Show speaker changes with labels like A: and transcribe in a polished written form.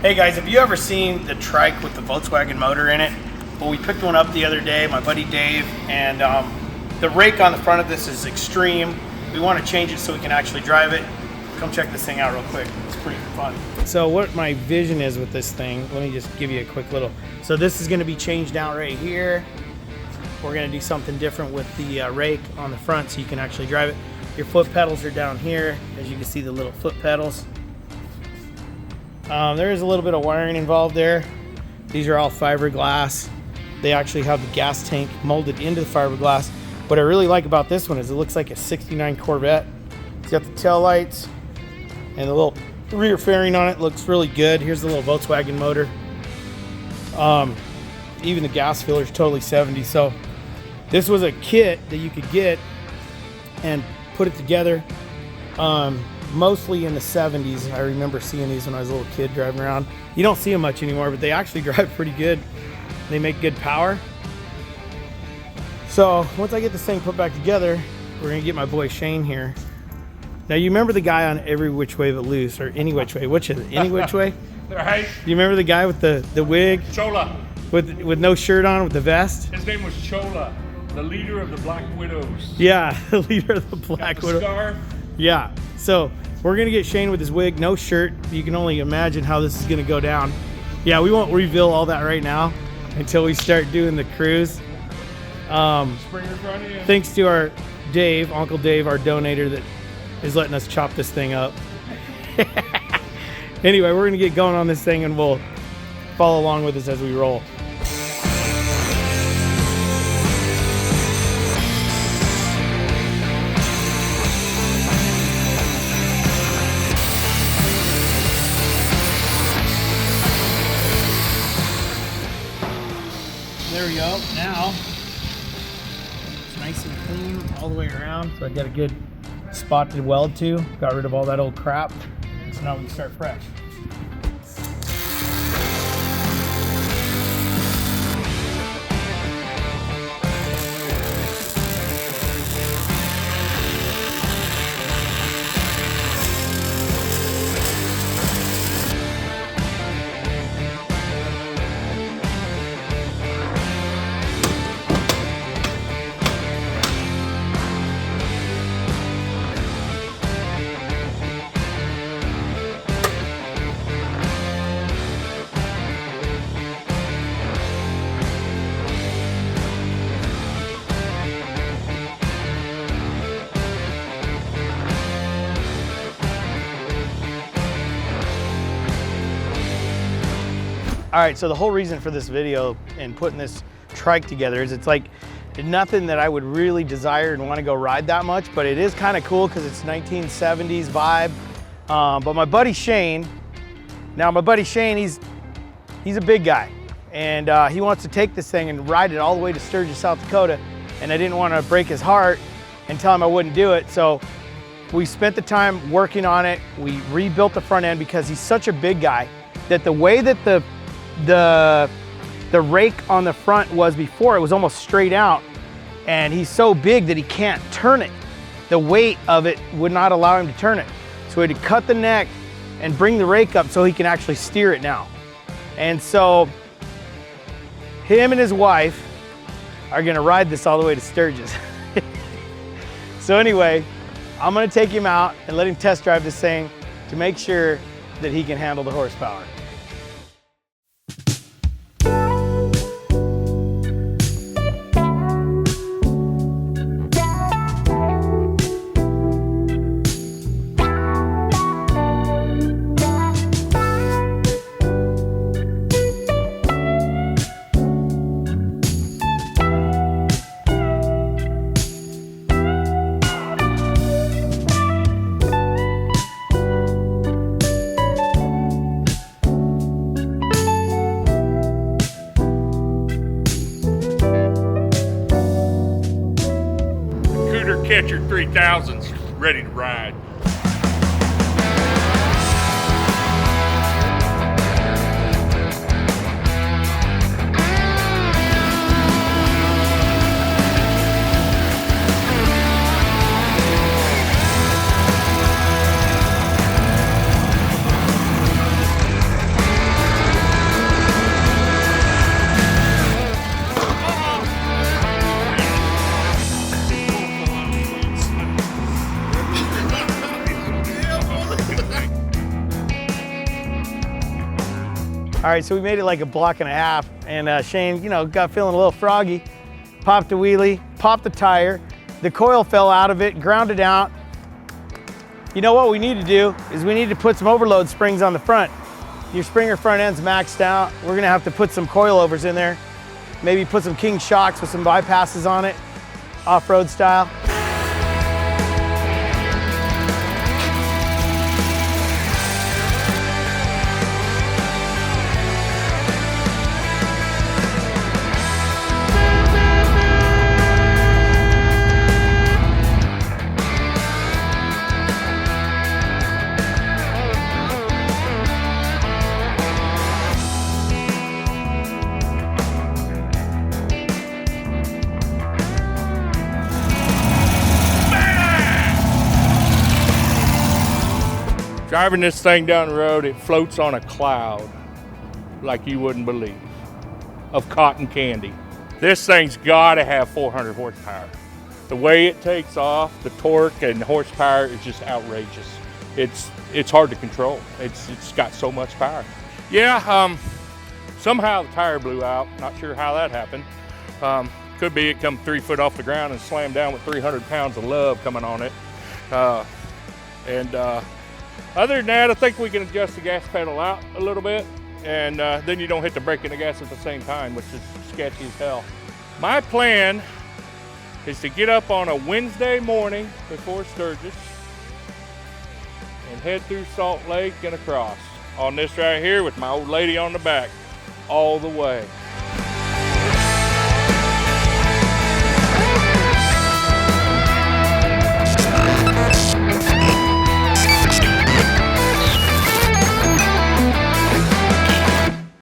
A: Hey guys, have you ever seen the Trike with the Volkswagen motor in it? Well, we picked one up the other day, my buddy Dave, and the rake on the front of this is extreme. We want to change it so we can actually drive it. Come check this thing out real quick. It's pretty fun. So what my vision is with this thing, let me just give you a quick little. So this is going to be changed out right here. We're going to do something different with the rake on the front so you can actually drive it. Your foot pedals are down here. As you can see, the little foot pedals. There is a little bit of wiring involved there. These are all fiberglass. They actually have the gas tank molded into the fiberglass. What I really like about this one is it looks like a 69 Corvette. It's got the tail lights and the little rear fairing on it. Looks really good. Here's the little Volkswagen motor. Even the gas filler is totally 70. So this was a kit that you could get and put it together. Mostly in the 70s. I remember seeing these when I was a little kid driving around. You don't see them much anymore, but they actually drive pretty good. They make good power. So once I get this thing put back together, we're gonna get my boy Shane here. Now you remember the guy on Every Which Way But Loose, or Any Which Way? Which is it? Any Which Way?
B: Right.
A: Do you remember the guy with the wig?
B: Chola.
A: With no shirt on, with the vest?
B: His name was Chola, the leader of the Black Widows.
A: Yeah, the leader of the Black Widows.
B: Scarf.
A: Yeah, so we're gonna get Shane with his wig, no shirt. You can only imagine how this is gonna go down. Yeah, we won't reveal all that right now until we start doing the cruise. Thanks to our Dave, Uncle Dave, our donator that is letting us chop this thing up. Anyway, we're gonna get going on this thing and we'll follow along with us as we roll. There we go. Now it's nice and clean all the way around. So I got a good spot to weld to. Got rid of all that old crap. So now we can start fresh. All right, so the whole reason for this video and putting this Trike together is it's like nothing that I would really desire and want to go ride that much, but it is kind of cool because it's 1970s vibe. But my buddy Shane, he's a big guy, and he wants to take this thing and ride it all the way to Sturgis, South Dakota, and I didn't want to break his heart and tell him I wouldn't do it. So we spent the time working on it. We rebuilt the front end because he's such a big guy that the way that the rake on the front was before, it was almost straight out, and he's so big that he can't turn it. The weight of it would not allow him to turn it. So we had to cut the neck and bring the rake up so he can actually steer it now. And so him and his wife are gonna ride this all the way to Sturgis. So anyway, I'm gonna take him out and let him test drive this thing to make sure that he can handle the horsepower.
B: Catcher 3000's ready to ride.
A: All right, so we made it like a block and a half, and Shane, you know, got feeling a little froggy. Popped a wheelie, popped the tire, the coil fell out of it, ground it out. You know what we need to do is we need to put some overload springs on the front. Your Springer front end's maxed out. We're gonna have to put some coilovers in there. Maybe put some King shocks with some bypasses on it, off-road style.
B: Driving this thing down the road, it floats on a cloud like you wouldn't believe of cotton candy. This thing's gotta have 400 horsepower. The way it takes off, the torque and horsepower is just outrageous. It's hard to control. It's got so much power. Yeah, somehow the tire blew out. Not sure how that happened. Could be it come 3 foot off the ground and slammed down with 300 pounds of love coming on it. Other than that, I think we can adjust the gas pedal out a little bit, and then you don't hit the brake and the gas at the same time, which is sketchy as hell. My plan is to get up on a Wednesday morning before Sturgis and head through Salt Lake and across on this right here with my old lady on the back all the way.